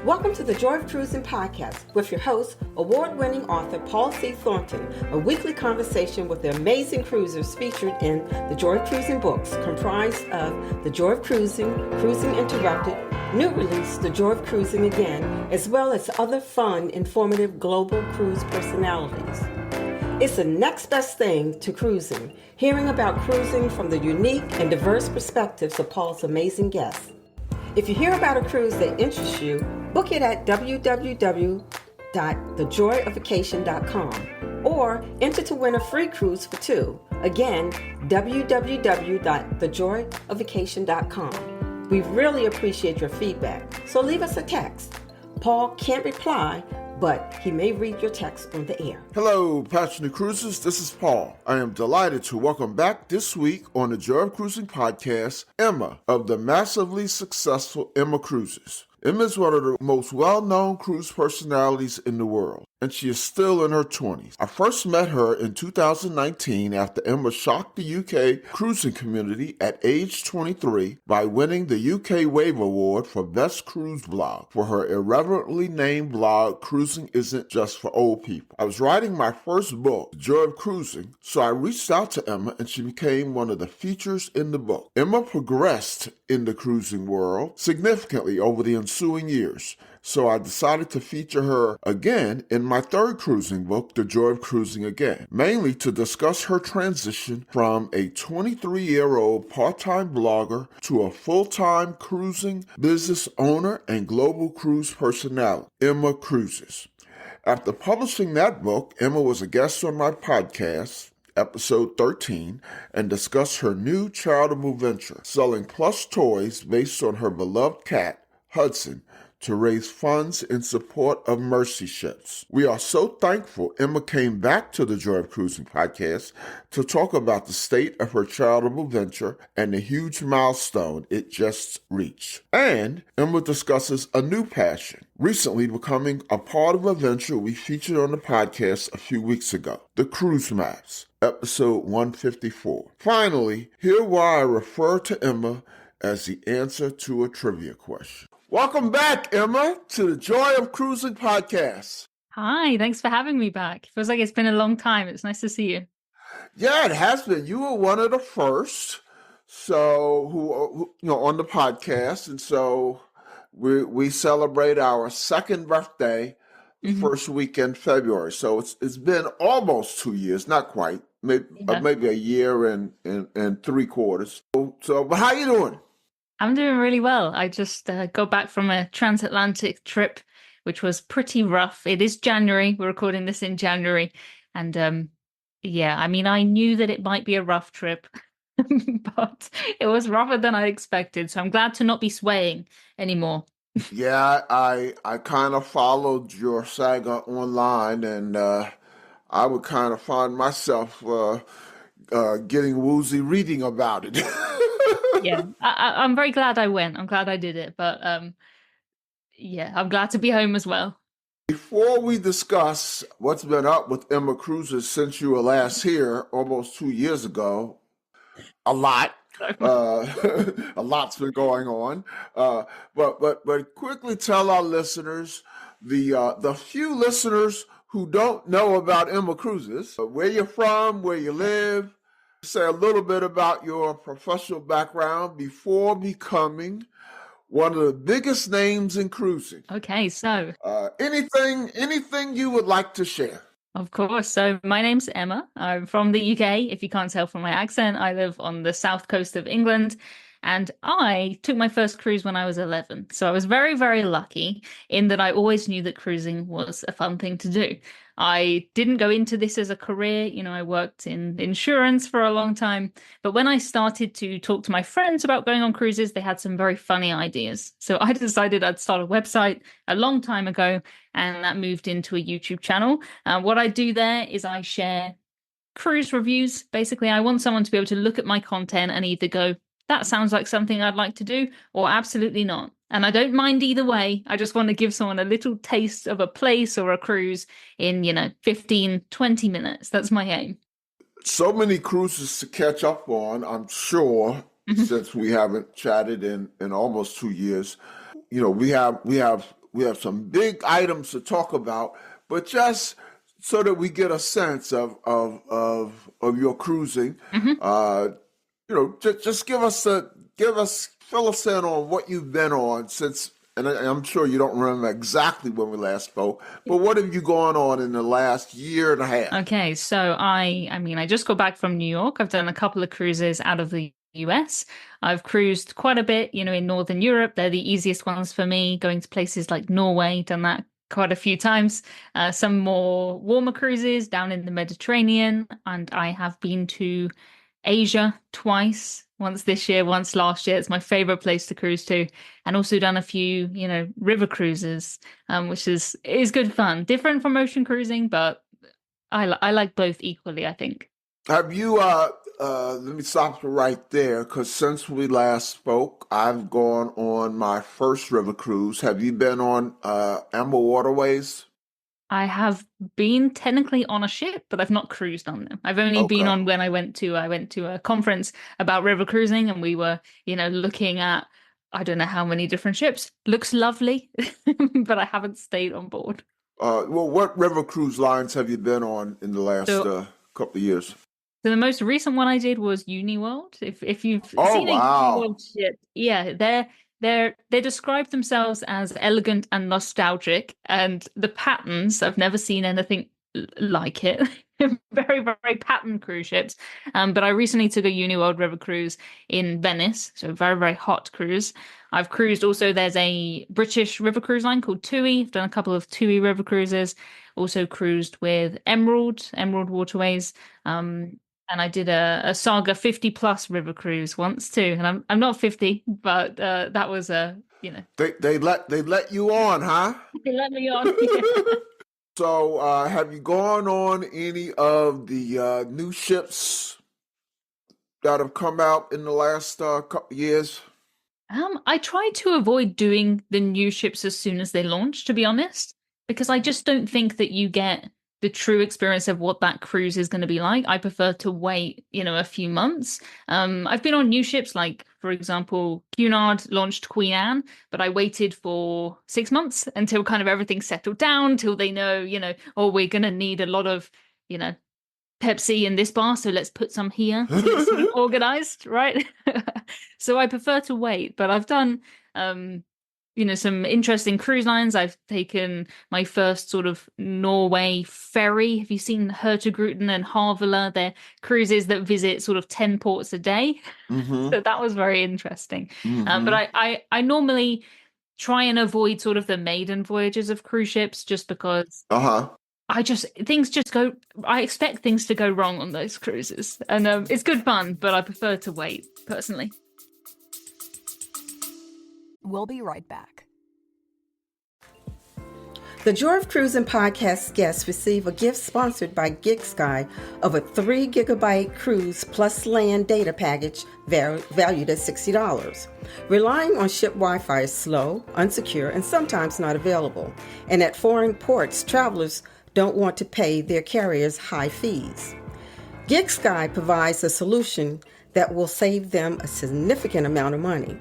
Welcome to the Joy of Cruising podcast with your host, award-winning author Paul C. Thornton, a weekly conversation with the amazing cruisers featured in the Joy of Cruising books, comprised of The Joy of Cruising, Cruising Interrupted, new release, The Joy of Cruising Again, as well as other fun, informative global cruise personalities. It's the next best thing to cruising, hearing about cruising from the unique and diverse perspectives of Paul's amazing guests. If you hear about a cruise that interests you, book it at www.thejoyoфvacation.com or enter to win a free cruise for two. Again, www.thejoyoфvacation.com. We really appreciate your feedback, so leave us a text. Paul can't reply, but he may read your text on the air. Hello, passionate cruisers. This is Paul. I am delighted to welcome back this week on the Joy of Cruising podcast, Emma of the massively successful Emma Cruises. Emma is one of the most well-known cruise personalities in the world, and she is still in her 20s. I first met her in 2019 after Emma shocked the UK cruising community at age 23 by winning the UK Wave Award for Best Cruise Blog for her irreverently named blog, Cruising Isn't Just for Old People. I was writing my first book, The Joy of Cruising, so I reached out to Emma and she became one of the features in the book. Emma progressed in the cruising world significantly over the ensuing years, so I decided to feature her again in my third cruising book, The Joy of Cruising Again, mainly to discuss her transition from a 23-year-old part-time blogger to a full-time cruising business owner and global cruise personality, Emma Cruises. After publishing that book, Emma was a guest on my podcast, episode 13, and discussed her new charitable venture, selling plush toys based on her beloved cat, Hudson, to raise funds in support of mercy ships. We are so thankful Emma came back to the Joy of Cruising podcast to talk about the state of her charitable venture and the huge milestone it just reached. And Emma discusses a new passion, recently becoming a part of a venture we featured on the podcast a few weeks ago, the Cruise Maps, episode 154. Finally, hear why I refer to Emma as the answer to a trivia question. Welcome back, Emma, to the Joy of Cruising podcast. Hi, thanks for having me back. Feels like it's been a long time. It's nice to see you. Yeah, it has been. You were one of the first, who on the podcast, and so we celebrate our second birthday the first week in February. So it's been almost 2 years, not quite, maybe a year and 3/4. But how you doing? I'm doing really well. I just got back from a transatlantic trip, which was pretty rough. It is January. We're recording this in January. And I knew that it might be a rough trip, but it was rougher than I expected. So I'm glad to not be swaying anymore. Yeah, I kind of followed your saga online, and I would kind of find myself getting woozy reading about it. Yeah, I'm very glad I went. I'm glad I did it. But I'm glad to be home as well. Before we discuss what's been up with Emma Cruises since you were last here almost 2 years ago, a lot. A lot's been going on. But quickly tell our listeners, the few listeners who don't know about Emma Cruises, where you're from, where you live. Say a little bit about your professional background before becoming one of the biggest names in cruising. Okay, so anything you would like to share? Of course. So my name's Emma. I'm from the UK. If you can't tell from my accent, I live on the south coast of England. And I took my first cruise when I was 11. So I was very, very lucky in that I always knew that cruising was a fun thing to do. I didn't go into this as a career. I worked in insurance for a long time. But when I started to talk to my friends about going on cruises, they had some very funny ideas. So I decided I'd start a website a long time ago, and that moved into a YouTube channel. What I do there is I share cruise reviews. Basically, I want someone to be able to look at my content and either go, that sounds like something I'd like to do, or absolutely not. And I don't mind either way. I just want to give someone a little taste of a place or a cruise in, 15, 20 minutes. That's my aim. So many cruises to catch up on, I'm sure, since we haven't chatted in almost 2 years. We have we have some big items to talk about, but just so that we get a sense of your cruising, Hmm. just fill us in on what you've been on since. And I'm sure you don't remember exactly when we last spoke, but what have you gone on in the last year and a half? Okay, so I just got back from New York. I've done a couple of cruises out of the US. I've cruised quite a bit, in Northern Europe. They're the easiest ones for me, going to places like Norway, done that quite a few times. Some more warmer cruises down in the Mediterranean, and I have been to Asia twice, once this year, once last year. It's my favorite place to cruise to, and also done a few, river cruises, which is good fun. Different from ocean cruising, but I like both equally, I think. Have you, let me stop you right there, because since we last spoke, I've gone on my first river cruise. Have you been on Amber Waterways? I have been technically on a ship, but I've not cruised on them. I've only been Okay. on when I went to a conference about river cruising, and we were, looking at I don't know how many different ships. Looks lovely, but I haven't stayed on board. Well, what river cruise lines have you been on in the last So couple of years? So the most recent one I did was Uniworld. If you've Oh, seen a wow. Uniworld ship, yeah, they describe themselves as elegant and nostalgic, and the patterns, I've never seen anything like it. Very, very patterned cruise ships. But I recently took a Uniworld river cruise in Venice, so very, very hot cruise. I've cruised also, there's a British river cruise line called TUI. I've done a couple of TUI river cruises. Also cruised with Emerald Waterways. And I did a Saga 50 plus river cruise once too. And I'm not 50, but that was They let you on, huh? they let me on. So, have you gone on any of the new ships that have come out in the last couple years? I try to avoid doing the new ships as soon as they launch, to be honest, because I just don't think that you get the true experience of what that cruise is going to be like. I prefer to wait, a few months. I've been on new ships, like, for example, Cunard launched Queen Anne, but I waited for 6 months until kind of everything settled down, till they know, oh, we're going to need a lot of, you know, Pepsi in this bar, so let's put some here to get sort of organized, right? So I prefer to wait, but I've done some interesting cruise lines. I've taken my first sort of Norway ferry. Have you seen Hurtigruten and Havila? They're cruises that visit sort of 10 ports a day. Mm-hmm. So that was very interesting. But Mm-hmm. I normally try and avoid sort of the maiden voyages of cruise ships, just because Uh-huh. I expect things to go wrong on those cruises. And it's good fun, but I prefer to wait personally. We'll be right back. The Joy of Cruising podcast guests receive a gift sponsored by GigSky of a 3 gigabyte cruise plus land data package valued at $60. Relying on ship Wi-Fi is slow, unsecure, and sometimes not available. And at foreign ports, travelers don't want to pay their carriers high fees. GigSky provides a solution that will save them a significant amount of money.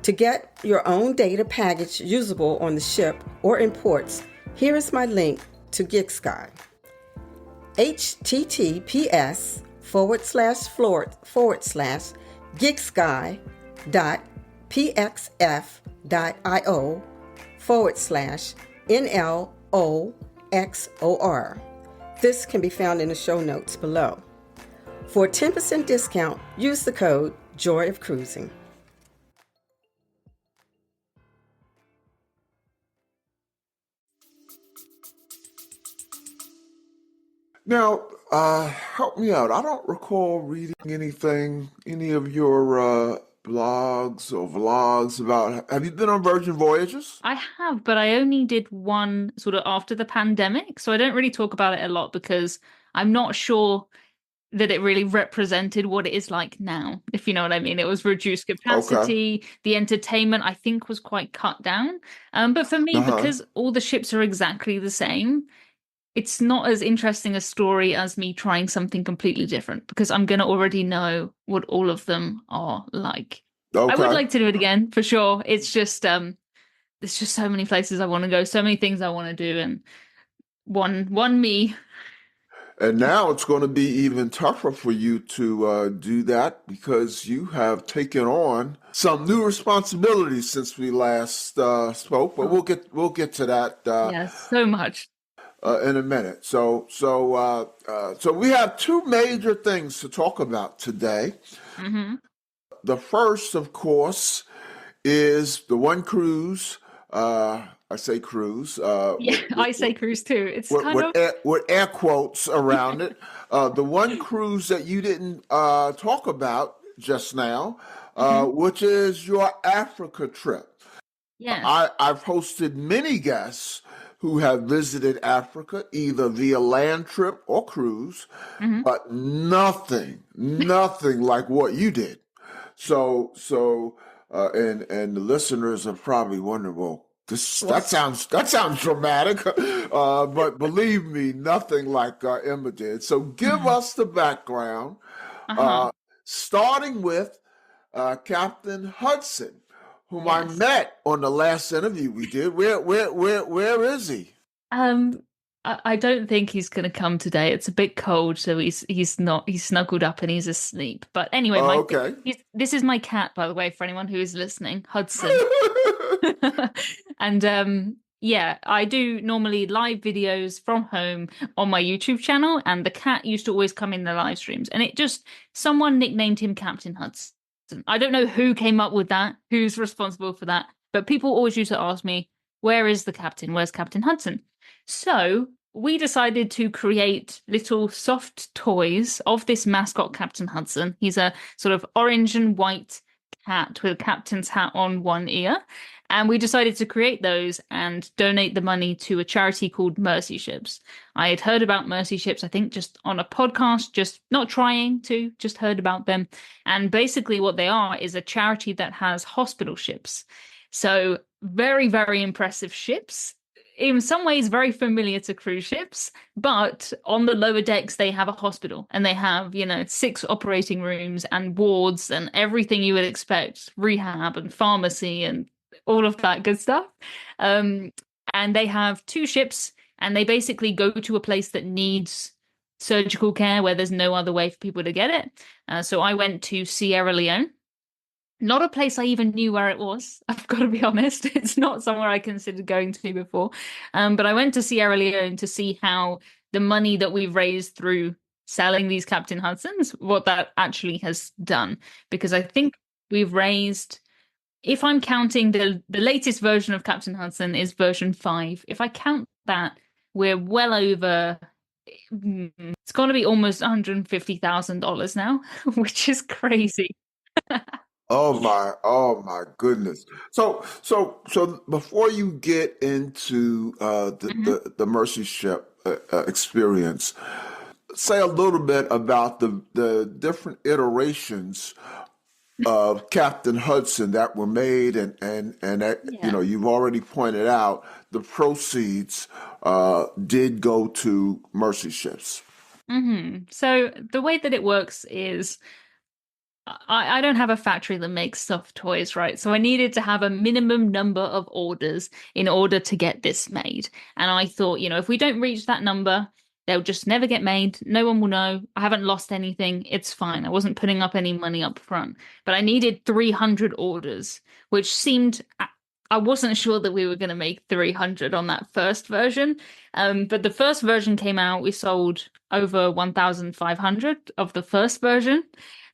To get your own data package usable on the ship or in ports, here is my link to GigSky. https://gigsky.pxf.io/NLOXOR. This can be found in the show notes below. For a 10% discount, use the code Joy of Cruising. Now, help me out. I don't recall reading any of your blogs or vlogs about. Have you been on Virgin Voyages? I have, but I only did one sort of after the pandemic. So I don't really talk about it a lot because I'm not sure that it really represented what it is like now, if you know what I mean. It was reduced Okay. capacity. The entertainment, I think, was quite cut down. But for me, Uh-huh. because all the ships are exactly the same, it's not as interesting a story as me trying something completely different, because I'm going to already know what all of them are like. I would Okay. like to do it again for sure. It's just there's just so many places I want to go, so many things I want to do, and one me. And now it's going to be even tougher for you to do that because you have taken on some new responsibilities since we last spoke. But Oh, we'll get to that yes, so much. in a minute. So we have two major things to talk about today. Hmm. The first, of course, is the one cruise. I say cruise Yeah, I say cruise too. It's kind of with air quotes around it. The one cruise that you didn't talk about just now, mhm. which is your Africa trip. Yes. I've hosted many guests who have visited Africa either via land trip or cruise, Hmm. but nothing like what you did. And the listeners are probably wondering, well, What's that sounds dramatic, but believe me, nothing like Emma did. So give Mhm. us the background, Uh-huh. uh, starting with Captain Hudson, whom I Yes. met on the last interview we did. Where is he? Um, I don't think he's gonna come today. It's a bit cold, so he's not he's snuggled up and he's asleep. But anyway, Okay. this is my cat, by the way, for anyone who is listening, Hudson. And yeah, I do normally live videos from home on my YouTube channel, and the cat used to always come in the live streams, and it just someone nicknamed him Captain Hudson. I don't know who came up with that, who's responsible for that, but people always used to ask me, where is the captain? Where's Captain Hudson? So we decided to create little soft toys of this mascot, Captain Hudson. He's a sort of orange and white cat with a captain's hat on one ear. And we decided to create those and donate the money to a charity called Mercy Ships. I had heard about Mercy Ships, I think, just on a podcast, just not trying to, just heard about them. And basically, what they are is a charity that has hospital ships. So, very, very impressive ships. In some ways, very familiar to cruise ships, but on the lower decks, they have a hospital and they have, 6 operating rooms and wards and everything you would expect, rehab and pharmacy and all of that good stuff. Um, and they have 2 ships, and they basically go to a place that needs surgical care where there's no other way for people to get it. So I went to Sierra Leone. Not a place I even knew where it was. I've got to be honest. It's not somewhere I considered going to before. But I went to Sierra Leone to see how the money that we've raised through selling these Captain Hudsons, what that actually has done. Because I think we've raised, if I'm counting the latest version of Captain Hudson is version 5. If I count that, we're well over. It's going to be almost $150,000 now, which is crazy. Oh my goodness. So before you get into Mhm. the Mercy Ship experience, say a little bit about the different iterations of Captain Hudson that were made, and that Yeah. you've already pointed out the proceeds did go to Mercy Ships. So the way that it works is I don't have a factory that makes soft toys, right? So I needed to have a minimum number of orders in order to get this made. And I thought, if we don't reach that number, they'll just never get made. No one will know. I haven't lost anything. It's fine. I wasn't putting up any money up front, but I needed 300 orders, which seemed I wasn't sure that we were going to make 300 on that first version. But the first version came out, we sold over 1,500 of the first version.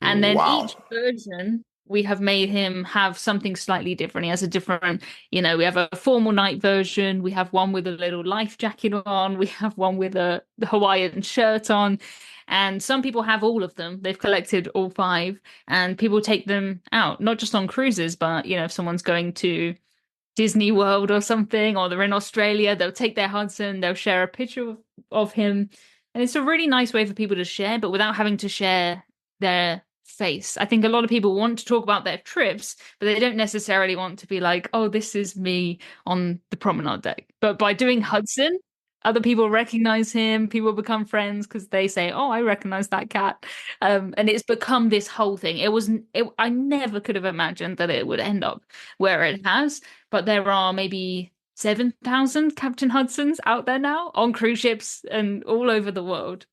And then each Wow. version, we have made him have something slightly different. He has a different, we have a formal night version. We have one with a little life jacket on. We have one with a Hawaiian shirt on. And some people have all of them. They've collected all 5, and people take them out, not just on cruises, but, if someone's going to Disney World or something, or they're in Australia, they'll take their Hudson, they'll share a picture of him. And it's a really nice way for people to share, but without having to share their face. I think a lot of people want to talk about their trips, but they don't necessarily want to be like, oh, this is me on the promenade deck. But by doing Hudson, other people recognize him. People become friends because they say, "Oh, I recognize that cat," and it's become this whole thing. I never could have imagined that it would end up where it has. But there are maybe 7,000 Captain Hudsons out there now on cruise ships and all over the world.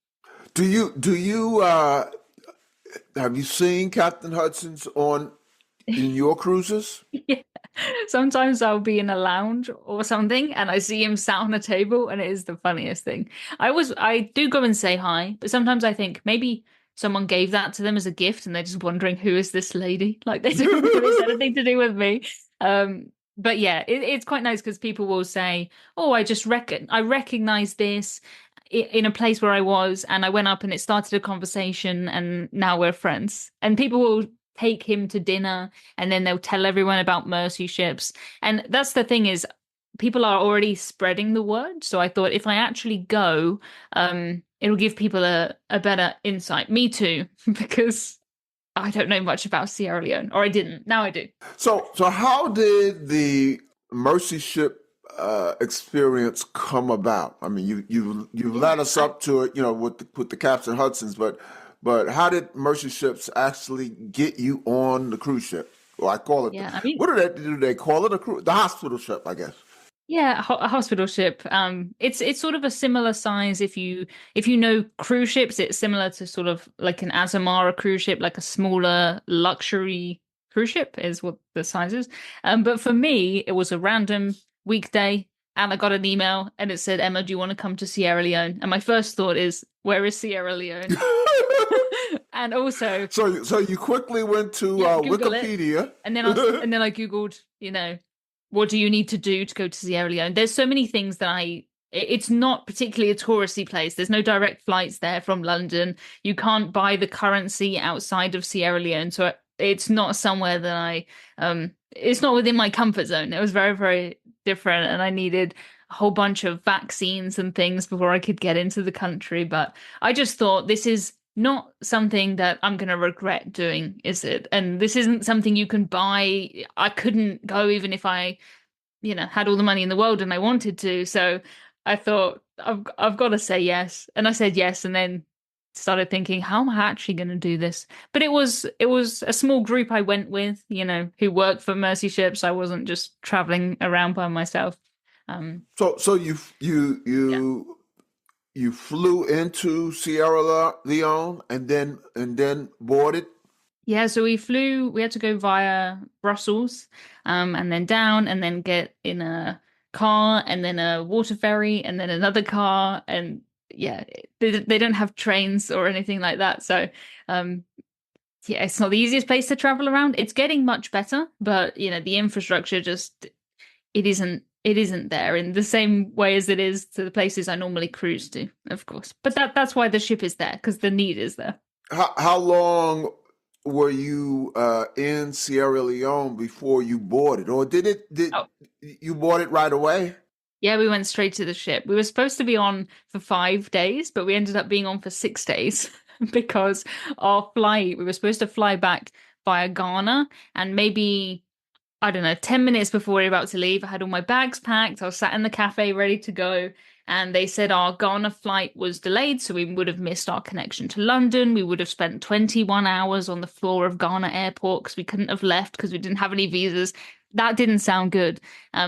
Do you have you seen Captain Hudson's on in your cruises? Yeah. Sometimes I'll be in a lounge or something and I see him sat on a table and it is the funniest thing. I do go and say hi, but sometimes I think maybe someone gave that to them as a gift and they're just wondering who is this lady? Like they don't know it's anything to do with me. But yeah, it's quite nice because people will say, "Oh, I recognize this in a place where I was, and I went up and it started a conversation, and now we're friends." And people will take him to dinner, and then they'll tell everyone about Mercy ships. And that's the thing is, people are already spreading the word. So I thought if I actually go, it'll give people a better insight. Me too, because I don't know much about Sierra Leone, or I didn't. Now I do. So how did the Mercy ship experience come about? I mean, you led us up to it, with the Captain Hudson's, but how did Mercy ships actually get you on the cruise ship? Well, I call it. Yeah, I mean, What do they call it? The hospital ship, I guess. yeah, a hospital ship. It's sort of a similar size. If you know cruise ships, it's similar to sort of like an Azamara cruise ship, like a smaller luxury cruise ship is what the size is. But for me, it was a random weekday, and I got an email, and it said, "Emma, do you want to come to Sierra Leone?" And my first thought is, where is Sierra Leone? And also, so you quickly went to Wikipedia, and then I googled, what do you need to do to go to Sierra Leone? There's so many things that it's not particularly a touristy place. There's no direct flights there from London. You can't buy the currency outside of Sierra Leone. So it's not somewhere that it's not within my comfort zone. It was very, very different. And I needed a whole bunch of vaccines and things before I could get into the country. But I just thought this is not something that I'm going to regret doing, is it? And this isn't something you can buy. I couldn't go even if I, had all the money in the world and I wanted to. So I thought I've got to say yes. And I said yes, and then started thinking, how am I actually going to do this? But it was a small group I went with, who worked for Mercy ships. I wasn't just traveling around by myself. So you flew into Sierra Leone and then boarded? Yeah, so we had to go via Brussels, and then down and then get in a car and then a water ferry and then another car. And yeah, they don't have trains or anything like that. So, yeah, it's not the easiest place to travel around. It's getting much better, but the infrastructure it isn't there in the same way as it is to the places I normally cruise to, of course. But that's why the ship is there, because the need is there. How long were you in Sierra Leone before you boarded, or did you board it right away? Yeah, we went straight to the ship. We were supposed to be on for 5 days, but we ended up being on for 6 days because we were supposed to fly back via Ghana, and maybe, I don't know, 10 minutes before we were about to leave, I had all my bags packed. I was sat in the cafe ready to go. And they said our Ghana flight was delayed, so we would have missed our connection to London. We would have spent 21 hours on the floor of Ghana airport because we couldn't have left because we didn't have any visas. That didn't sound good.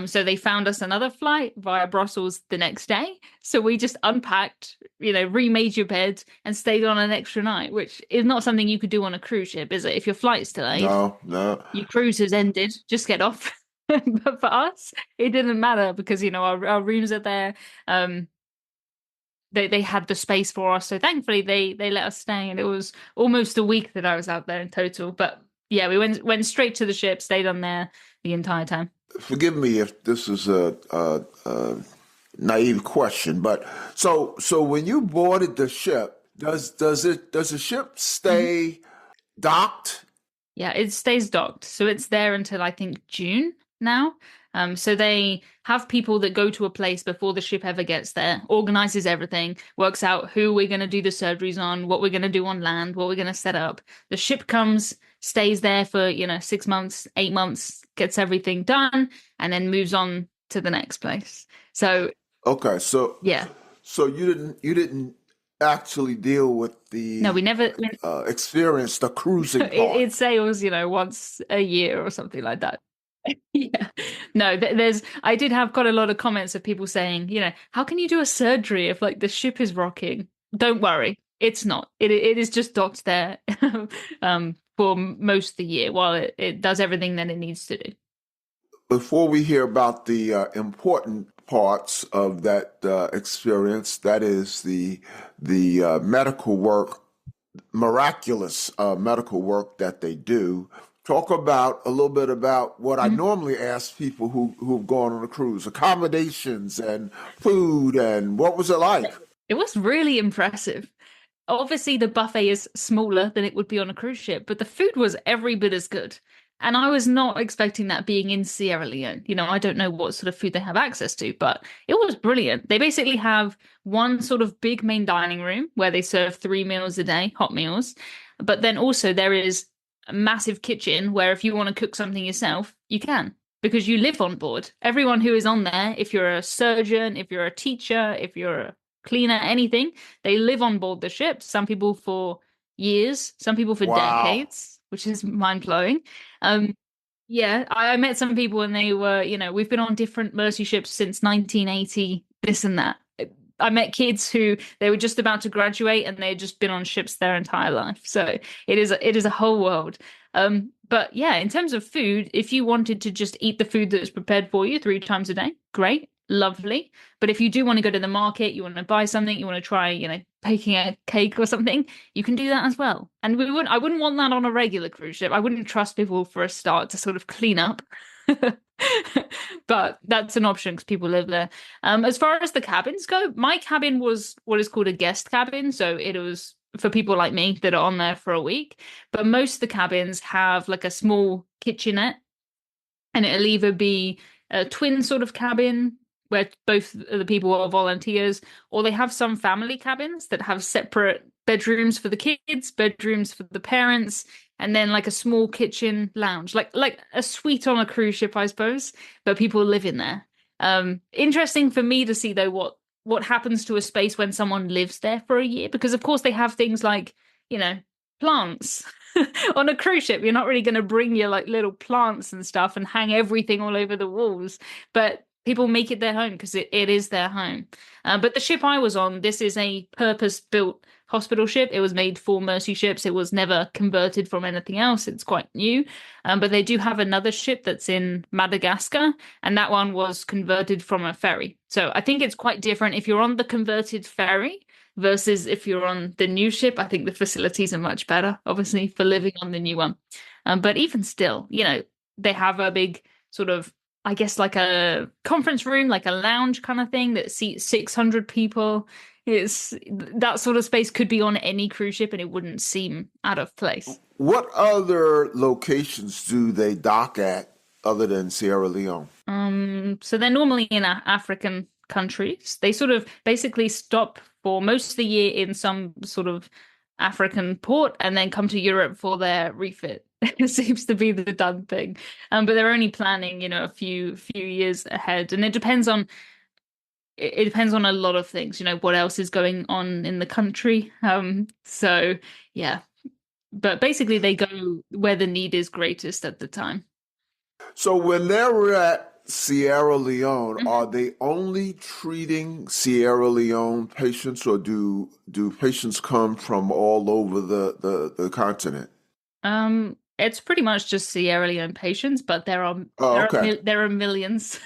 So they found us another flight via Brussels the next day. So we just unpacked, remade your bed and stayed on an extra night, which is not something you could do on a cruise ship, is it? If your flight's delayed, no. Your cruise has ended, just get off. But for us, it didn't matter because, our rooms are there. They had the space for us. So thankfully they let us stay. And it was almost a week that I was out there in total. But yeah, we went straight to the ship, stayed on there the entire time. Forgive me if this is a naive question, but so when you boarded the ship, does the ship stay docked? Yeah, it stays docked. So it's there until I think June now. So they have people that go to a place before the ship ever gets there, organizes everything, works out who we're going to do the surgeries on, what we're going to do on land, what we're going to set up. The ship comes, stays there for, 6 months, 8 months, gets everything done, and then moves on to the next place. So Okay, so Yeah. so you didn't actually deal with No, we the never. experience, the cruising part. It sails, once a year or something like that. Yeah. No, there's. I did have quite a lot of comments of people saying, how can you do a surgery if like the ship is rocking? Don't worry, it's not. It is just docked there, for most of the year while it does everything that it needs to do. Before we hear about the important parts of that experience, that is the medical work, miraculous medical work that they do. Talk about a little bit about what I Mhm. normally ask people who've gone on a cruise: accommodations and food, and what was it like? It was really impressive. Obviously, the buffet is smaller than it would be on a cruise ship, but the food was every bit as good. And I was not expecting that being in Sierra Leone. I don't know what sort of food they have access to, but it was brilliant. They basically have one sort of big main dining room where they serve 3 meals a day, hot meals. But then also there is a massive kitchen where if you want to cook something yourself, you can because you live on board. Everyone who is on there, if you're a surgeon, if you're a teacher, if you're a cleaner, anything, they live on board the ship. Some people for years, some people for Wow. decades, which is mind blowing. Um, yeah, I met some people and they were, we've been on different Mercy ships since 1980, this and that. I met kids who they were just about to graduate and they had just been on ships their entire life. So it is a whole world. But yeah, in terms of food, if you wanted to just eat the food that's prepared for you 3 times a day, great, lovely. But if you do want to go to the market, you want to buy something, you want to try, baking a cake or something, you can do that as well. And I wouldn't want that on a regular cruise ship. I wouldn't trust people for a start to sort of clean up. But that's an option because people live there. As far as the cabins go, my cabin was what is called a guest cabin. So it was for people like me that are on there for a week. But most of the cabins have like a small kitchenette, and it'll either be a twin sort of cabin where both of the people are volunteers, or they have some family cabins that have separate bedrooms for the kids, bedrooms for the parents, and then like a small kitchen lounge, like a suite on a cruise ship, I suppose, but people live in there. Interesting for me to see though what happens to a space when someone lives there for a year, because of course they have things like, plants. On a cruise ship, you're not really going to bring your like little plants and stuff and hang everything all over the walls, but people make it their home because it is their home. But the ship I was on, this is a purpose-built hospital ship. It was made for Mercy ships. It was never converted from anything else. It's quite new. But they do have another ship that's in Madagascar, and that one was converted from a ferry. So I think it's quite different if you're on the converted ferry versus if you're on the new ship. I think the facilities are much better, obviously, for living on the new one. But even still, they have a big sort of, I guess, like a conference room, like a lounge kind of thing that seats 600 people. It's that sort of space could be on any cruise ship and it wouldn't seem out of place. What other locations do they dock at other than Sierra Leone? So they're normally in African countries. They sort of basically stop for most of the year in some sort of African port and then come to Europe for their refit. It seems to be the done thing. But they're only planning, a few years ahead. And it depends on a lot of things, what else is going on in the country. So yeah. But basically they go where the need is greatest at the time. So when they're at Sierra Leone, Mhm. are they only treating Sierra Leone patients, or do patients come from all over the continent? It's pretty much just Sierra Leone patients, but there are Oh, there are okay. there are millions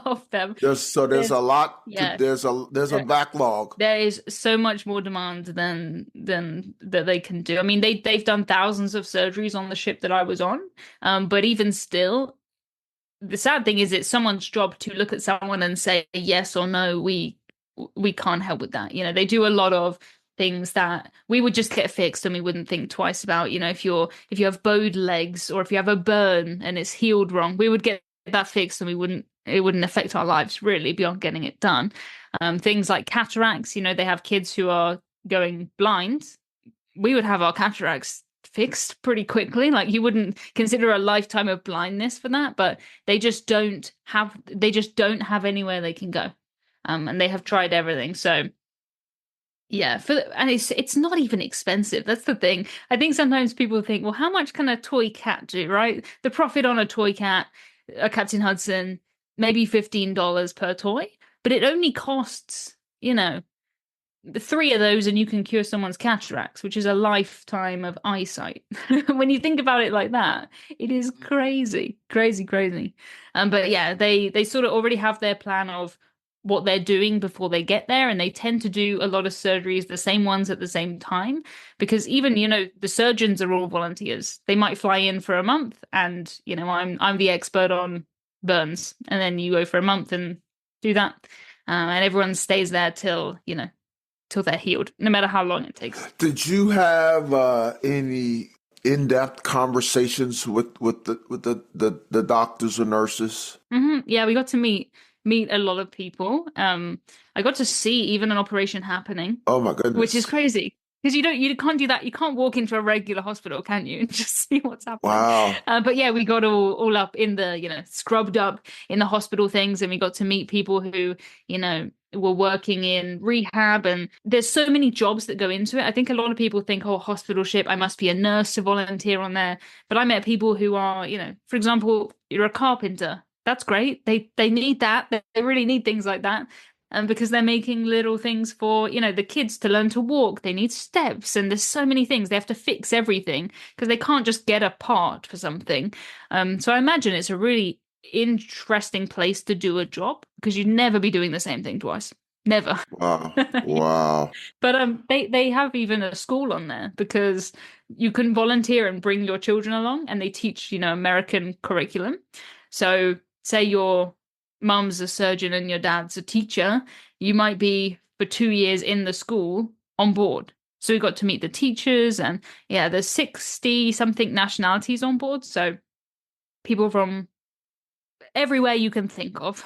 of them. There's There's a lot to yeah, there's a there, backlog. there is so much more demand than that they can do. I mean, they've done thousands of surgeries on the ship that I was on, but even still, the sad thing is it's someone's job to look at someone and say yes or no, we can't help with that. They do a lot of things that we would just get fixed and we wouldn't think twice about. If you have bowed legs or if you have a burn and it's healed wrong, we would get that fixed and it wouldn't affect our lives really beyond getting it done. Things like cataracts, they have kids who are going blind. We would have our cataracts fixed pretty quickly. Like you wouldn't consider a lifetime of blindness for that, but they just don't have anywhere they can go. and they have tried everything. So yeah, and it's not even expensive. That's the thing. I think sometimes people think, well, how much can a toy cat do, right? The profit on a toy cat, a Captain Hudson, maybe $15 per toy, but it only costs, the three of those and you can cure someone's cataracts, which is a lifetime of eyesight. When you think about it like that, it is crazy, crazy, crazy. But yeah, they sort of already have their plan of what they're doing before they get there, and they tend to do a lot of surgeries, the same ones at the same time, because even the surgeons are all volunteers. They might fly in for a month, and I'm the expert on burns, and then you go for a month and do that, and everyone stays there till they're healed, no matter how long it takes. Did you have any in-depth conversations with the doctors or nurses? Yeah, we got to meet a lot of people. I got to see even an operation happening. Oh my goodness. Which is crazy. Because you can't do that. You can't walk into a regular hospital, can you? And just see what's happening. Wow. But yeah, we got all up in the, scrubbed up in the hospital things, and we got to meet people who, were working in rehab, and there's so many jobs that go into it. I think a lot of people think, oh, hospital ship, I must be a nurse to volunteer on there. But I met people who are, for example, you're a carpenter. That's great. They need that. They really need things like that. And because they're making little things for, the kids to learn to walk, they need steps, and there's so many things. They have to fix everything because they can't just get a part for something. So I imagine it's a really interesting place to do a job, because you'd never be doing the same thing twice. Never. Wow. Wow. But they have even a school on there, because you can volunteer and bring your children along, and they teach, American curriculum. So say your mum's a surgeon and your dad's a teacher, you might be for 2 years in the school on board. So we got to meet the teachers, and yeah, there's 60 something nationalities on board. So people from everywhere you can think of.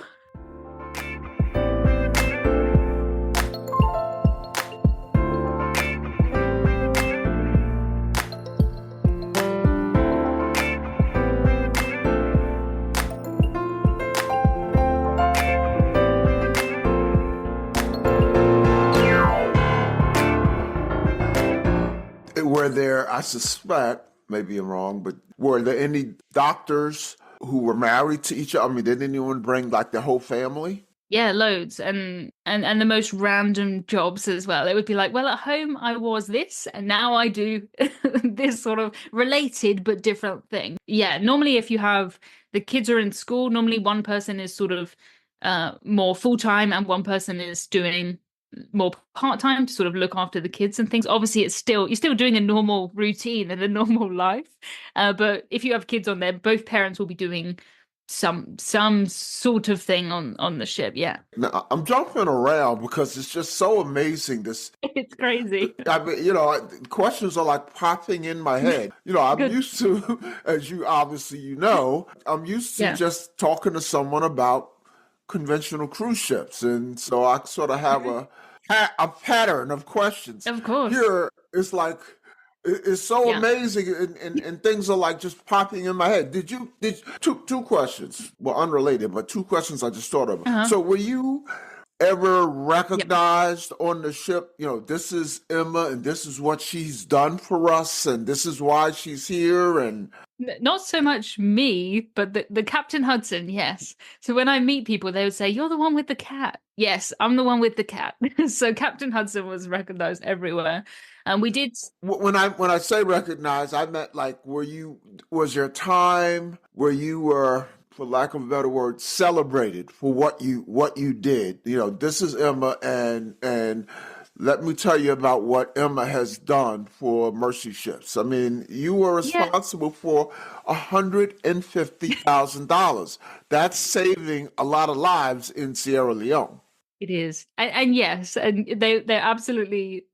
Were there, I suspect, maybe I'm wrong, but were there any doctors who were married to each other? I mean, did anyone bring like their whole family? Yeah, loads, and the most random jobs as well. It would be like, well, at home I was this, and now I do this sort of related but different thing. Yeah, normally if you have the kids are in school, normally one person is sort of more full-time and one person is doing more part-time to sort of look after the kids and things. Obviously you're still doing a normal routine and a normal life, but if you have kids on there, both parents will be doing some sort of thing on the ship. Yeah, now, I'm jumping around because it's just so amazing. It's crazy. I mean, questions are like popping in my head. I'm used to, as you obviously I'm used to just talking to someone about conventional cruise ships, and so I sort of have a pattern of questions. Of course. Here it's like it's so amazing, and things are like just popping in my head. Did two questions, well, unrelated, but two questions I just thought of. So were you ever recognized on the ship, this is Emma and this is what she's done for us and this is why she's here? And not so much me, but the Captain Hudson, yes. So when I meet people, they would say, you're the one with the cat. Yes, I'm the one with the cat. So Captain Hudson was recognized everywhere. And we did. When I say recognized, I meant like, was there a time where you were, for lack of a better word, celebrated for what you did? This is Emma, and let me tell you about what Emma has done for Mercy Ships. I mean, you were responsible for $150,000. That's saving a lot of lives in Sierra Leone. It is, and yes, and they're absolutely,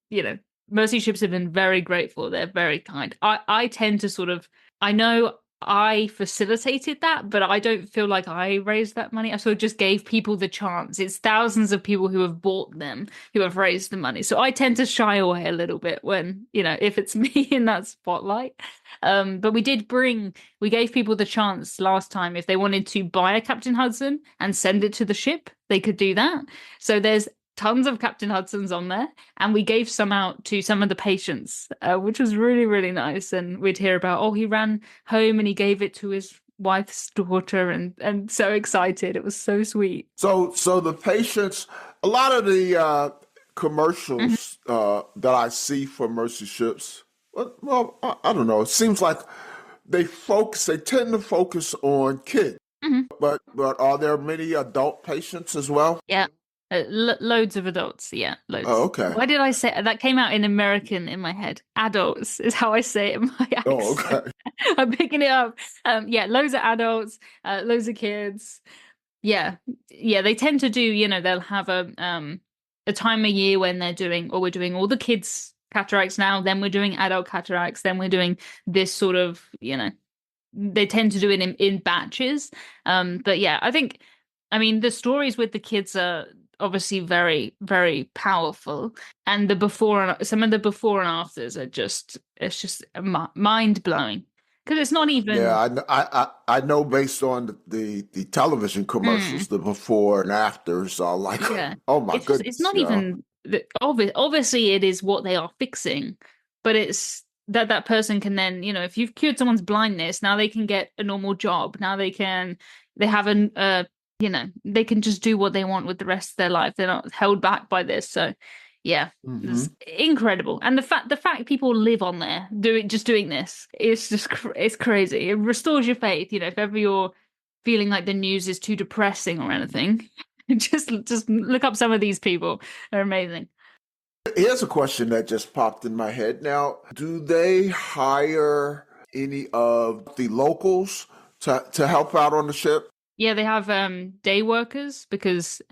Mercy Ships have been very grateful. They're very kind. I tend to sort of, I know I facilitated that, but I don't feel like I raised that money. I sort of just gave people the chance. It's thousands of people who have bought them who have raised the money. So I tend to shy away a little bit when, if it's me in that spotlight. But we gave people the chance last time if they wanted to buy a Captain Hudson and send it to the ship, they could do that. So there's tons of Captain Hudsons on there, and we gave some out to some of the patients, which was really, really nice. And we'd hear about, he ran home and he gave it to his wife's daughter, and so excited. It was so sweet. So the patients, a lot of the commercials that I see for Mercy Ships, well, I don't know. It seems like they tend to focus on kids, but are there many adult patients as well? Yeah. Loads of adults. Yeah, loads. Oh, okay. Why did I say that? Came out in American in my head. Adults is how I say it in my accent. Oh, okay. I'm picking it up. Yeah, loads of adults, loads of kids. Yeah. They tend to do. They'll have a time of year when we're doing all the kids cataracts now. Then we're doing adult cataracts. Then we're doing this sort of. They tend to do it in batches. But yeah, the stories with the kids are obviously very, very powerful, and some of the before and afters are just mind blowing, because it's not even. Yeah, I know based on the television commercials, the before and afters are like, oh my goodness. It's not even obviously it is what they are fixing, but it's that person can then, if you've cured someone's blindness, now they can get a normal job. Now they have they can just do what they want with the rest of their life. They're not held back by this. So yeah, it's incredible. And the fact people live on there doing this, it's crazy. It restores your faith. If ever you're feeling like the news is too depressing or anything, just look up some of these people. They're amazing. Here's a question that just popped in my head. Now, do they hire any of the locals to help out on the ship? Yeah, they have day workers, because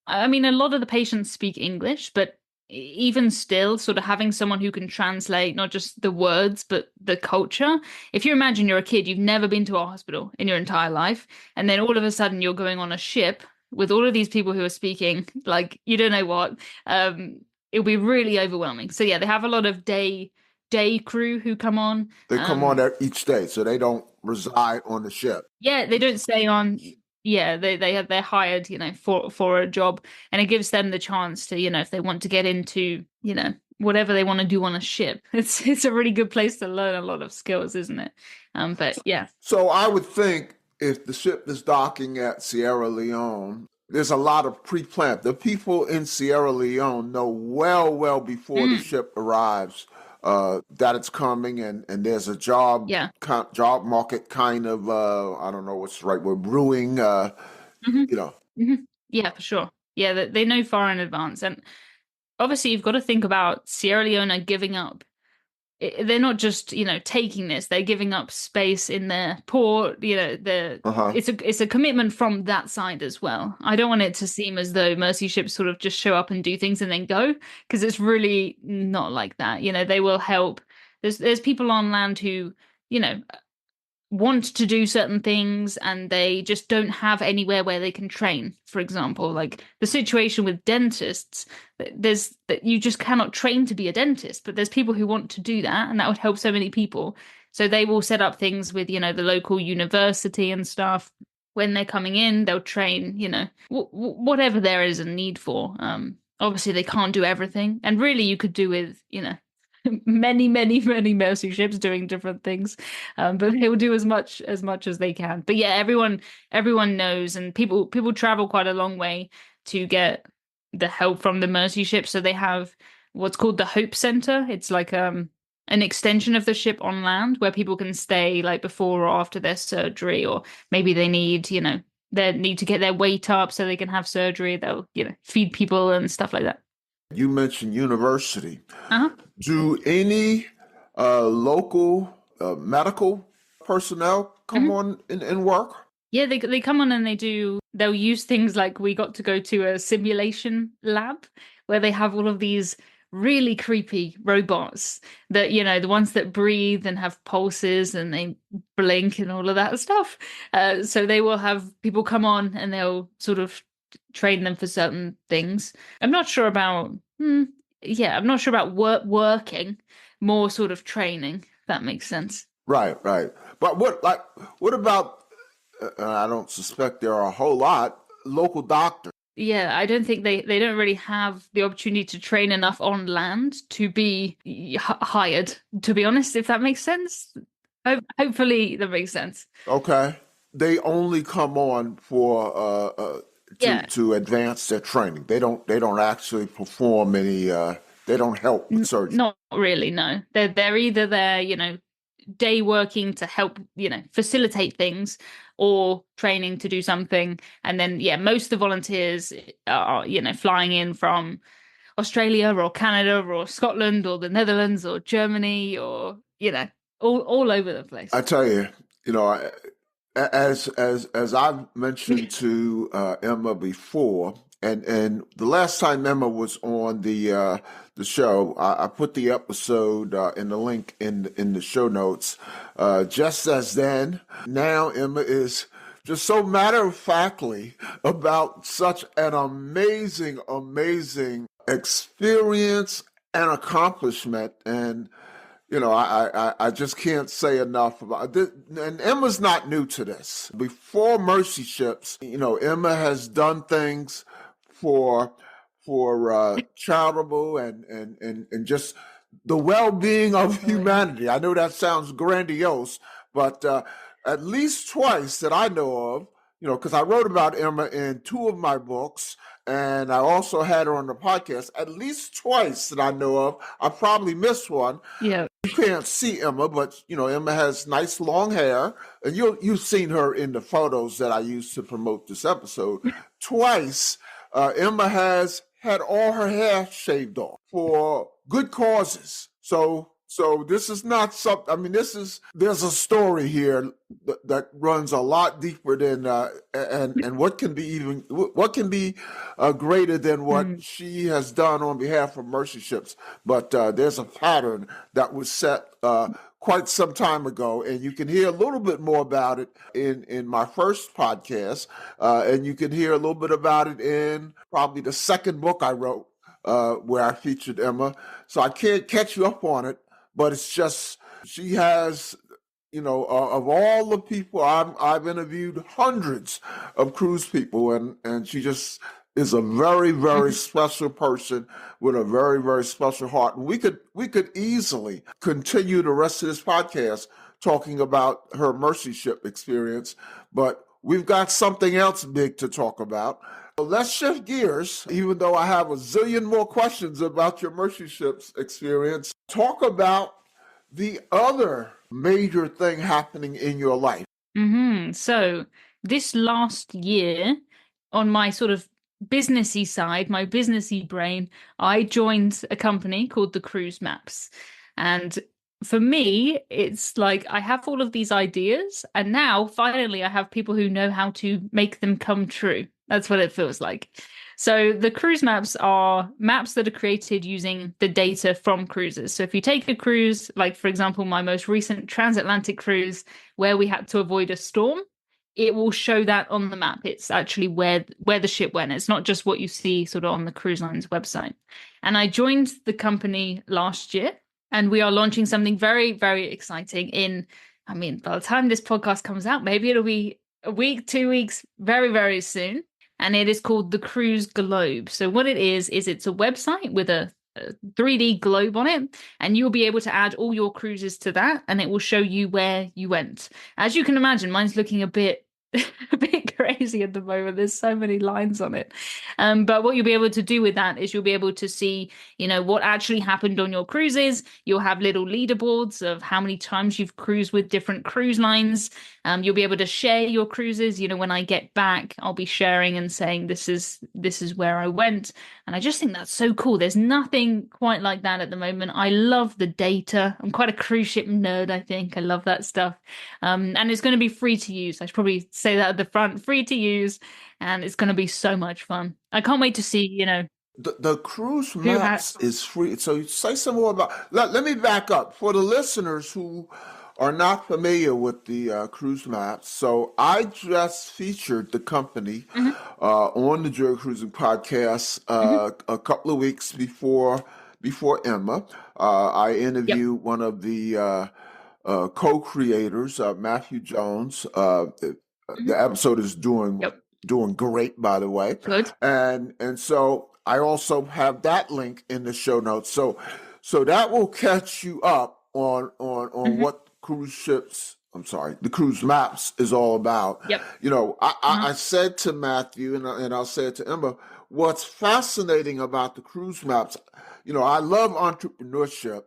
a lot of the patients speak English, but even still, sort of having someone who can translate not just the words but the culture. If you imagine you're a kid, you've never been to a hospital in your entire life, and then all of a sudden you're going on a ship with all of these people who are speaking like you don't know what, it'll be really overwhelming. So yeah, they have a lot of day crew who come on. They come on each day, so they don't reside on the ship. Yeah, they don't stay on. Yeah, they're hired, for a job, and it gives them the chance to, if they want to get into, whatever they want to do on a ship. It's a really good place to learn a lot of skills, isn't it? But yeah. So I would think if the ship is docking at Sierra Leone, there's a lot of pre-plan. The people in Sierra Leone know well before the ship arrives that it's coming, and there's a job market kind of, I don't know what's the right word, brewing, Yeah, for sure. Yeah, they know far in advance. And obviously you've got to think about Sierra Leone are giving up. They're not just, taking this, they're giving up space in their port, it's a commitment from that side as well. I don't want it to seem as though Mercy ships sort of just show up and do things and then go, because it's really not like that. They will help. There's people on land who, want to do certain things and they just don't have anywhere where they can train. For example, like the situation with dentists, there's that you just cannot train to be a dentist, but there's people who want to do that, and that would help so many people. So they will set up things with, the local university and stuff. When they're coming in, they'll train, whatever there is a need for. Obviously they can't do everything, and really you could do with, many Mercy ships doing different things, but they will do as much as they can. But yeah, everyone knows, and people travel quite a long way to get the help from the Mercy ship. So they have what's called the Hope Center. It's like an extension of the ship on land where people can stay like before or after their surgery, or maybe they need they need to get their weight up so they can have surgery. They'll feed people and stuff like that. You mentioned university. Do any local medical personnel come on and work? Yeah, they come on and they'll use things like, we got to go to a simulation lab where they have all of these really creepy robots that, the ones that breathe and have pulses and they blink and all of that stuff. So they will have people come on and they'll sort of train them for certain things. I'm not sure about, I'm not sure about working, more sort of training, if that makes sense. Right, right. But what about, I don't suspect there are a whole lot, local doctors. Yeah, I don't think they don't really have the opportunity to train enough on land to be hired, to be honest, if that makes sense. Hopefully that makes sense. Okay. They only come on for Yeah, to advance their training. They don't actually perform any they don't help with surgery. not really, no. They're either there, day working to help, facilitate things, or training to do something. And then, most of the volunteers are, flying in from Australia or Canada or Scotland or the Netherlands or Germany or, all over the place. I tell you, as I've mentioned to Emma before, and the last time Emma was on the show, I put the episode in the link in the show notes. Just as then, now Emma is just so matter of factly about such an amazing, amazing experience and accomplishment. And I just can't say enough about this. And Emma's not new to this. Before Mercy Ships, Emma has done things for charitable and just the well-being of humanity. I know that sounds grandiose, but at least twice that I know of, because I wrote about Emma in 2 of my books, and I also had her on the podcast at least twice that I know of. I probably missed one. Yeah. You can't see Emma, but Emma has nice long hair, and you've seen her in the photos that I used to promote this episode. Twice, Emma has had all her hair shaved off for good causes. So this is not something. I mean, there's a story here that runs a lot deeper than and what can be greater than what she has done on behalf of Mercy Ships. But there's a pattern that was set quite some time ago, and you can hear a little bit more about it in my first podcast, and you can hear a little bit about it in probably the second book I wrote, where I featured Emma. So I can't catch you up on it. But it's just, she has, of all the people I've interviewed, hundreds of cruise people, and she just is a very, very special person with a very, very special heart. And we could easily continue the rest of this podcast talking about her Mercy Ship experience, but we've got something else big to talk about. Let's shift gears, even though I have a zillion more questions about your Mercy Ships experience. Talk about the other major thing happening in your life. So this last year, on my sort of businessy side, my businessy brain, I joined a company called the Cruise Maps. And for me, it's like I have all of these ideas, and now finally I have people who know how to make them come true. That's what it feels like. So the cruise maps are maps that are created using the data from cruises. So if you take a cruise, like for example, my most recent transatlantic cruise where we had to avoid a storm, it will show that on the map. It's actually where the ship went. It's not just what you see sort of on the cruise line's website. And I joined the company last year, and we are launching something very, very exciting by the time this podcast comes out, maybe it'll be a week, 2 weeks, very, very soon. And it is called the Cruise Globe. So what it is it's a website with a 3D globe on it, and you'll be able to add all your cruises to that, and it will show you where you went. As you can imagine, mine's looking a bit crazy at the moment. There's so many lines on it. But what you'll be able to do with that is you'll be able to see, what actually happened on your cruises. You'll have little leaderboards of how many times you've cruised with different cruise lines. You'll be able to share your cruises. When I get back, I'll be sharing and saying, this is where I went. And I just think that's so cool. There's nothing quite like that at the moment. I love the data. I'm quite a cruise ship nerd, I think. I love that stuff. And it's going to be free to use. I should probably say that at the front, free to use. And it's going to be so much fun. I can't wait to see, The cruise Who has? maps is free. So you say some more about. Let me back up for the listeners who are not familiar with the cruise maps. So I just featured the company on the Joy Cruising podcast a couple of weeks before Emma. I Yep. interviewed one of the co-creators, Matthew Jones. The episode is Yep. doing great, by the way, Good. and so I also have that link in the show notes. So that will catch you up on what cruise ships. I'm sorry, the cruise maps is all about. Yep. You know, I said to Matthew, and I'll say it to Emma, what's fascinating about the cruise maps, you know, I love entrepreneurship.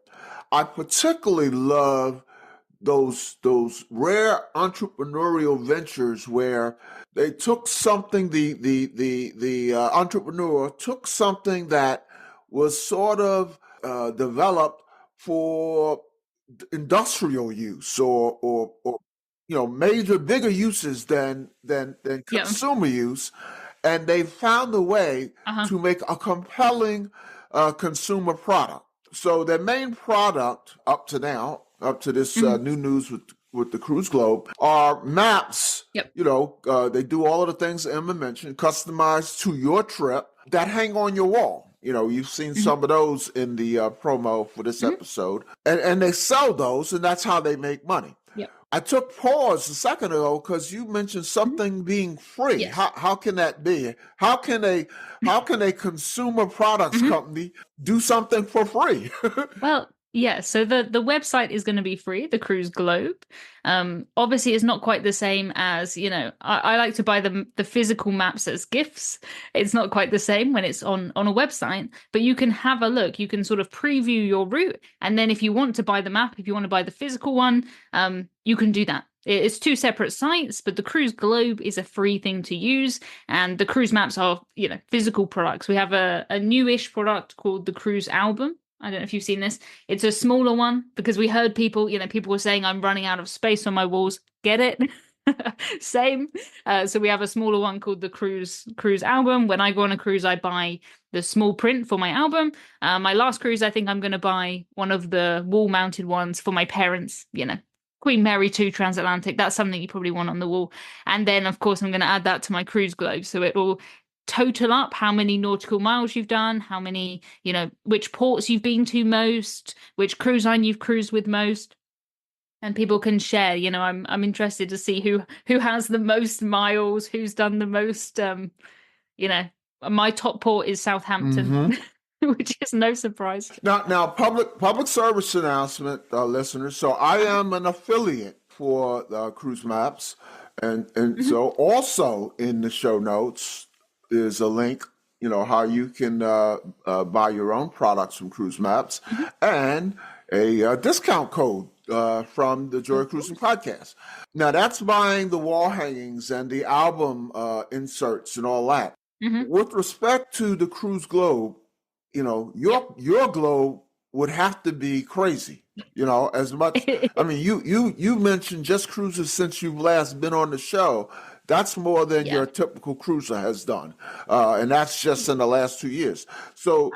I particularly love those rare entrepreneurial ventures where they took something, the entrepreneur took something that was sort of developed for industrial use or you know, bigger uses than Yeah. consumer use, and they found a way Uh-huh. to make a compelling consumer product. So their main product up to now, up to this new news with the Cruise Globe, are maps. Yep. You know, they do all of the things Emma mentioned, customized to your trip, that hang on your wall. You know, you've seen some of those in the promo for this episode, and they sell those, and that's how they make money. Yep. I took pause a second ago because you mentioned something being free. Yes. How can that be? How can a consumer products company do something for free? Well, yeah, so the website is going to be free, the Cruise Globe. Obviously, it's not quite the same as, you know, I like to buy the physical maps as gifts. It's not quite the same when it's on a website, but you can have a look. You can sort of preview your route, and then if you want to buy the map, if you want to buy the physical one, you can do that. It's two separate sites, but the Cruise Globe is a free thing to use, and the cruise maps are, you know, physical products. We have a newish product called the Cruise Album. I don't know if you've seen this. It's a smaller one because we heard people, you know, people were saying I'm running out of space on my walls. Get it? Same. So we have a smaller one called the Cruise Album. When I go on a cruise, I buy the small print for my album. My last cruise, I think I'm going to buy one of the wall-mounted ones for my parents, you know. Queen Mary 2 transatlantic. That's something you probably want on the wall. And then, of course, I'm going to add that to my Cruise Globe. So it will total up how many nautical miles you've done, how many, you know, which ports you've been to most, which cruise line you've cruised with most. And people can share, you know, I'm interested to see who has the most miles, who's done the most, you know, my top port is Southampton. Which is no surprise. Now, public service announcement, listeners. So I am an affiliate for Cruise Maps, and so also in the show notes is a link. You know how you can buy your own products from Cruise Maps, and a discount code from the Joy Cruising podcast. Now that's buying the wall hangings and the album inserts and all that. With respect to the Cruise Globe, you know, your globe would have to be crazy, you know, as much. I mean, you mentioned just cruises since you've last been on the show. That's more than your typical cruiser has done. And that's just in the last 2 years. So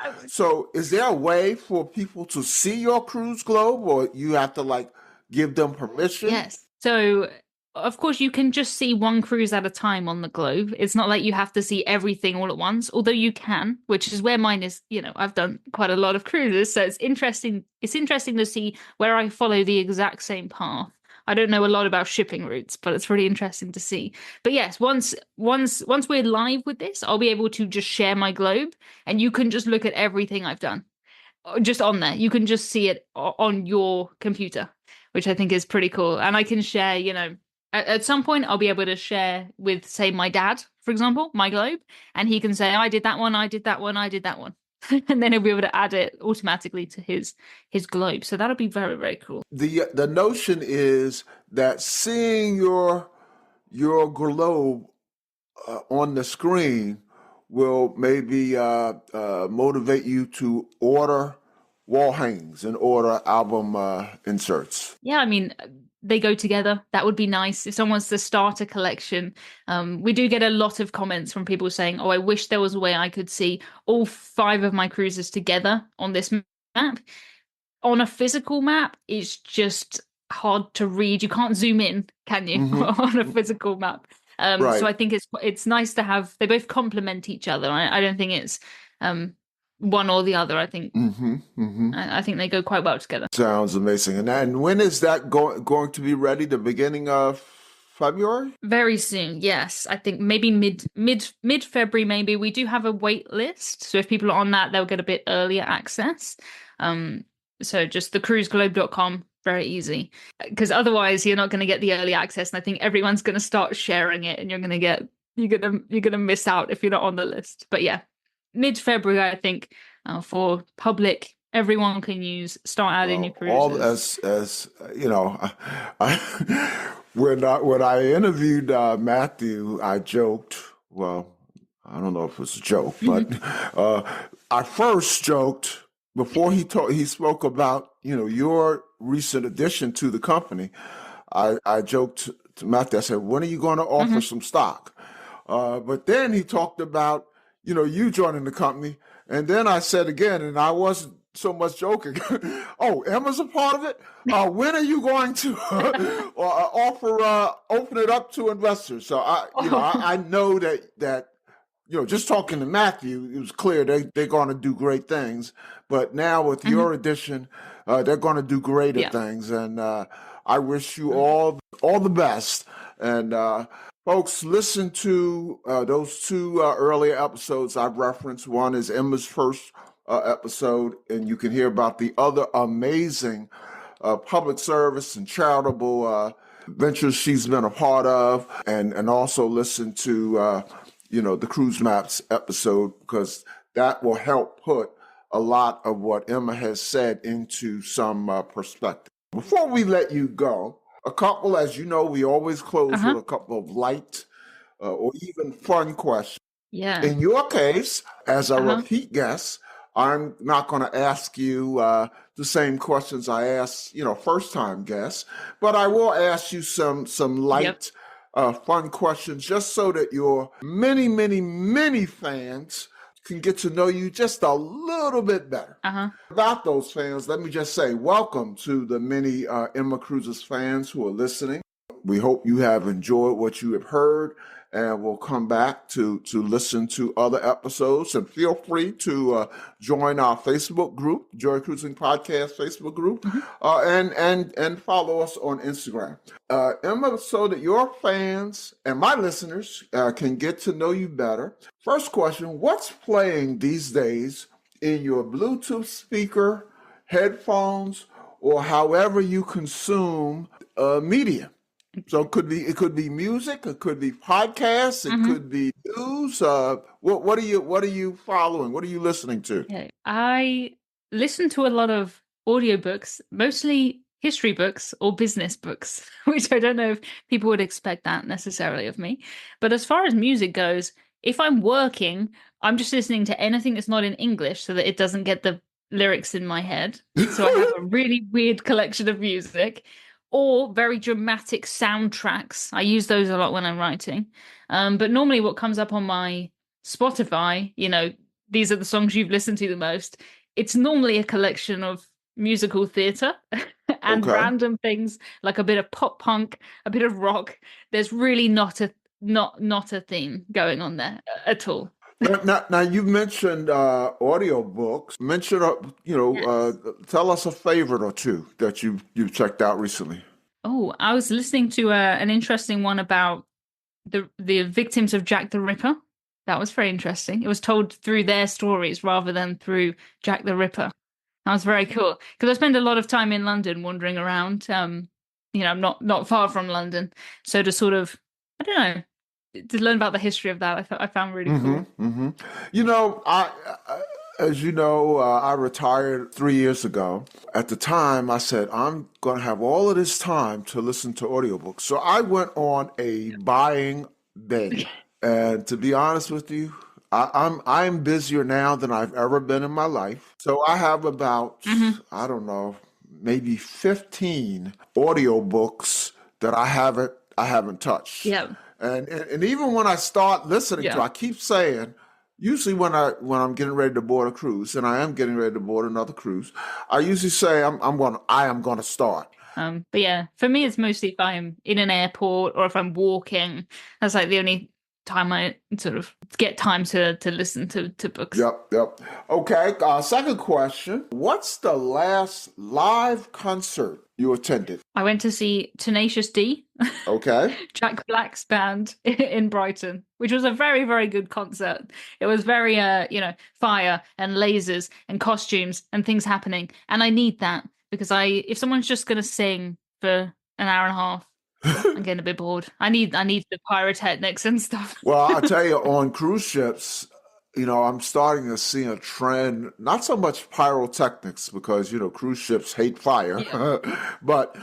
is there a way for people to see your cruise globe, or you have to like give them permission? Yes. So of course, you can just see one cruise at a time on the globe. It's not like you have to see everything all at once, although you can, which is where mine is. You know, I've done quite a lot of cruises, so it's interesting. It's interesting to see where I follow the exact same path. I don't know a lot about shipping routes, but it's really interesting to see. But yes, once we're live with this, I'll be able to just share my globe, and you can just look at everything I've done just on there. You can just see it on your computer, which I think is pretty cool. And I can share, you know, at some point I'll be able to share with, say, my dad, for example, my globe, and he can say, I did that one, I did that one, I did that one. And then he'll be able to add it automatically to his globe. So that'll be very, very cool. The notion is that seeing your globe on the screen will maybe motivate you to order wall hangings and order album inserts. Yeah, I mean, they go together. That would be nice if someone wants to start a collection. We do get a lot of comments from people saying, "Oh, I wish there was a way I could see all 5 of my cruises together on this map." On a physical map, it's just hard to read. You can't zoom in, can you, on a physical map? Right. So I think it's nice to have, they both complement each other. I don't think it's one or the other. I think I think they go quite well together. Sounds amazing. And when is that going to be ready? The beginning of February? Very soon, yes. I think maybe mid February. Maybe we do have a wait list, so if people are on that, they'll get a bit earlier access. So just thecruiseglobe.com, very easy, because otherwise you're not going to get the early access, and I think everyone's going to start sharing it, and you're gonna miss out if you're not on the list. But yeah, mid-February, I think, for public, everyone can start adding your cruises. All as you know, when I interviewed Matthew, I joked. Well, I don't know if it was a joke, but I first joked before he spoke about your recent addition to the company. I joked to Matthew. I said, "When are you going to offer some stock?" But then he talked about you joining the company, and then I said again, and I wasn't so much joking. "Oh, Emma's a part of it. When are you going to open it up to investors?" So I know that just talking to Matthew, it was clear they're going to do great things. But now with your addition, they're going to do greater things, and I wish you all the best. And folks, listen to those 2 earlier episodes I've referenced. One is Emma's first episode, and you can hear about the other amazing public service and charitable ventures she's been a part of, and also listen to the Cruise Maps episode, because that will help put a lot of what Emma has said into some perspective. Before we let you go, a couple, as you know, we always close with a couple of light or even fun questions. Yeah. In your case, as a repeat guest, I'm not going to ask you the same questions I asked, first-time guests, but I will ask you some light, fun questions, just so that your many, many, many fans can get to know you just a little bit better. About those fans, let me just say welcome to the many Emma Cruises fans who are listening. We hope you have enjoyed what you have heard, and we'll come back to listen to other episodes. And feel free to join our Facebook group, Joy Cruising Podcast Facebook group, and follow us on Instagram. Emma, so that your fans and my listeners can get to know you better. First question, what's playing these days in your Bluetooth speaker, headphones, or however you consume media? So it could be music, it could be podcasts, it could be news. What are you following? What are you listening to? Okay. I listen to a lot of audiobooks, mostly history books or business books, which I don't know if people would expect that necessarily of me. But as far as music goes, if I'm working, I'm just listening to anything that's not in English so that it doesn't get the lyrics in my head. So I have a really weird collection of music. Or very dramatic soundtracks. I use those a lot when I'm writing. But normally what comes up on my Spotify, these are the songs you've listened to the most. It's normally a collection of musical theatre and random things, like a bit of pop punk, a bit of rock. There's really not a theme going on there at all. Now you mentioned audiobooks. Tell us a favorite or two that you've checked out recently. Oh, I was listening to an interesting one about the victims of Jack the Ripper. That was very interesting. It was told through their stories rather than through Jack the Ripper. That was very cool, because I spend a lot of time in London wandering around. I'm not far from London, so to sort of, I don't know, to learn about the history of that, I found really cool. As you know, I retired 3 years ago. At the time, I said, I'm going to have all of this time to listen to audiobooks. So I went on a buying binge. And to be honest with you, I'm busier now than I've ever been in my life. So I have about, I don't know, maybe 15 audiobooks that I haven't touched. Yeah. And even when I start listening to, I keep saying, usually when I'm getting ready to board a cruise, and I am getting ready to board another cruise, I usually say I am gonna start. But yeah, for me, it's mostly if I'm in an airport or if I'm walking. That's like the only time I sort of get time to listen to books. Yep. Okay. Second question: what's the last live concert you attended? I went to see Tenacious D, Okay. Jack Black's band in Brighton, which was a very, very good concert. It was very, fire and lasers and costumes and things happening. And I need that because if someone's just going to sing for an hour and a half, I'm getting a bit bored. I need the pyrotechnics and stuff. Well, I'll tell you, on cruise ships, I'm starting to see a trend, not so much pyrotechnics because, cruise ships hate fire, but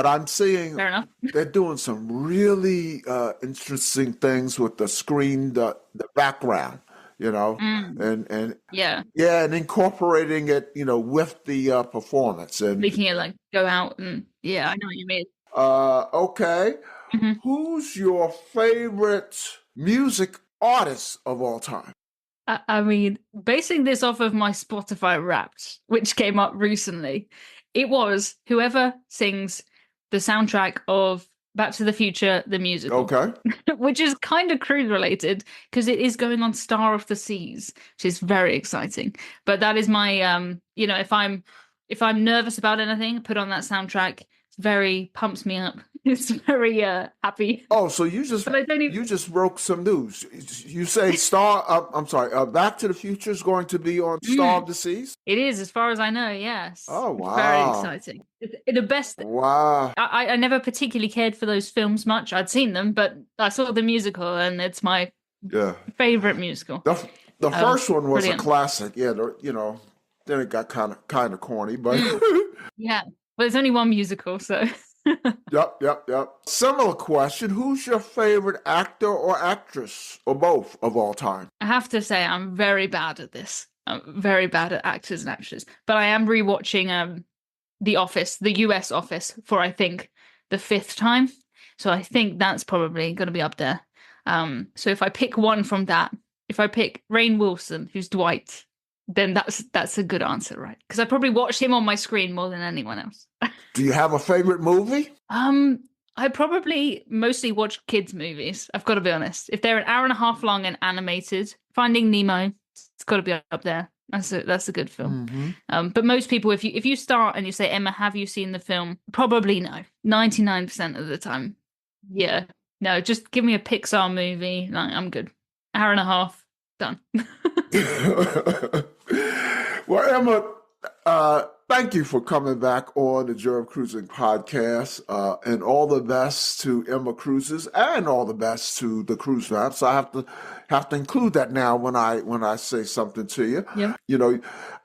I'm seeing Fair enough. they're doing some really interesting things with the screen, the background, and and incorporating it, with the performance and making it like go out and I know what you mean. Okay. Mm-hmm. Who's your favorite music artist of all time? I mean, basing this off of my Spotify Wrapped, which came up recently, it was whoever sings the soundtrack of Back to the Future, the musical. Okay. Which is kind of cruise related because it is going on Star of the Seas, which is very exciting. But that is my, if I'm nervous about anything, I put on that soundtrack. Very pumps me up. It's very happy. Oh, so you just broke some news. You say Back to the Future is going to be on Star of the Seas? It is, as far as I know. Yes. Oh, wow! It's very exciting. It's the best. Wow. I never particularly cared for those films much. I'd seen them, but I saw the musical, and it's my favorite musical. The first one was brilliant. A classic. Yeah. Then it got kind of corny, but yeah. But there's only one musical, so. Yep. Similar question. Who's your favorite actor or actress, or both, of all time? I have to say, I'm very bad at this. I'm very bad at actors and actresses. But I am rewatching The Office, the US Office, for, I think, the 5th time. So I think that's probably going to be up there. So if I pick one from that, if I pick Rainn Wilson, who's Dwight, then that's a good answer, right? Because I probably watch him on my screen more than anyone else. Do you have a favorite movie? I probably mostly watch kids' movies. I've got to be honest. If they're an hour and a half long and animated, Finding Nemo, it's got to be up there. That's a good film. Mm-hmm. But most people, if you start and you say, Emma, have you seen the film? Probably no. 99% of the time, yeah. No, just give me a Pixar movie. Like, I'm good. Hour and a half, done. Well, Emma, thank you for coming back on the Joy of Cruising podcast, and all the best to Emma Cruises and all the best to the cruise maps. I have to include that now when I say something to you. Yeah.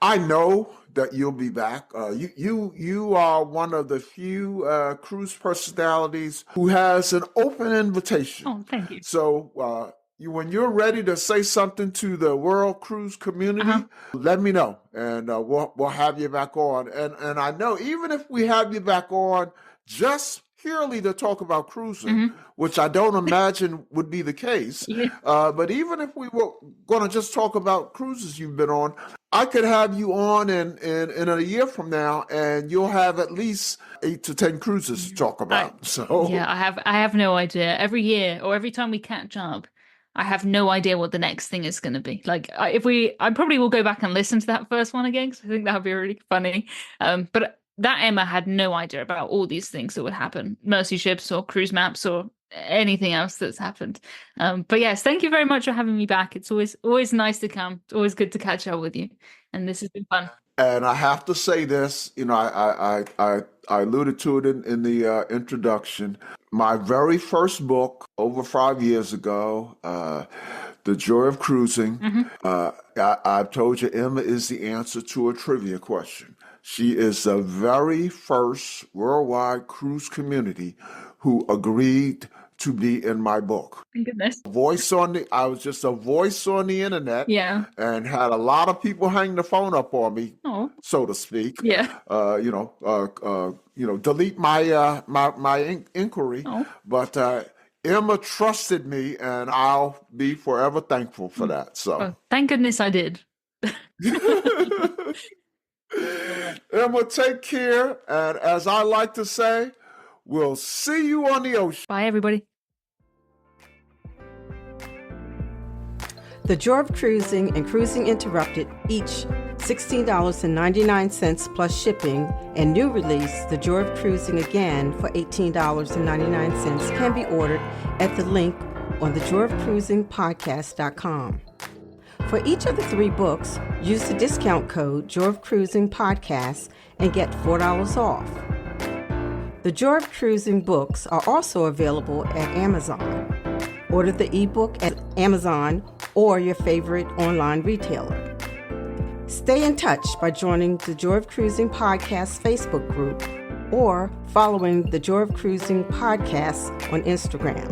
I know that you'll be back. You are one of the few cruise personalities who has an open invitation. Oh, thank you. So when you're ready to say something to the world cruise community, let me know, and we'll have you back on. And I know even if we have you back on just purely to talk about cruising, which I don't imagine would be the case, but even if we were going to just talk about cruises you've been on, I could have you on in a year from now, and you'll have at least 8 to 10 cruises to talk about. I have no idea. Every year or every time we catch up, I have no idea what the next thing is going to be. Like, I probably will go back and listen to that first one again, because I think that would be really funny. But that Emma had no idea about all these things that would happen, mercy ships or cruise maps or anything else that's happened. But yes, thank you very much for having me back. It's always nice to come. It's always good to catch up with you, and this has been fun. And I have to say this, I alluded to it in the introduction. My very first book, over 5 years ago, The Joy of Cruising, I've told you Emma is the answer to a trivia question. She is the very first worldwide cruise community who agreed to be in my book. Thank goodness. I was just a voice on the internet, Yeah. and had a lot of people hang the phone up on me, Oh. so to speak. Yeah. Delete my inquiry. Oh. But Emma trusted me, and I'll be forever thankful for that. So, Well, thank goodness I did. Emma, take care. And as I like to say, we'll see you on the ocean. Bye, everybody. The Joy of Cruising and Cruising Interrupted, each $16.99 plus shipping, and new release, The Joy of Cruising Again for $18.99 can be ordered at the link on thejoyofcruisingpodcast.com. For each of the 3 books, use the discount code Joy of Cruising Podcast and get $4 off. The Joy of Cruising books are also available at Amazon. Order the ebook at Amazon or your favorite online retailer. Stay in touch by joining the Joy of Cruising Podcast Facebook group or following the Joy of Cruising Podcast on Instagram.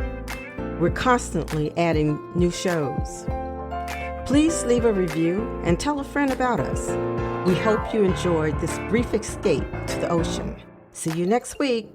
We're constantly adding new shows. Please leave a review and tell a friend about us. We hope you enjoyed this brief escape to the ocean. See you next week.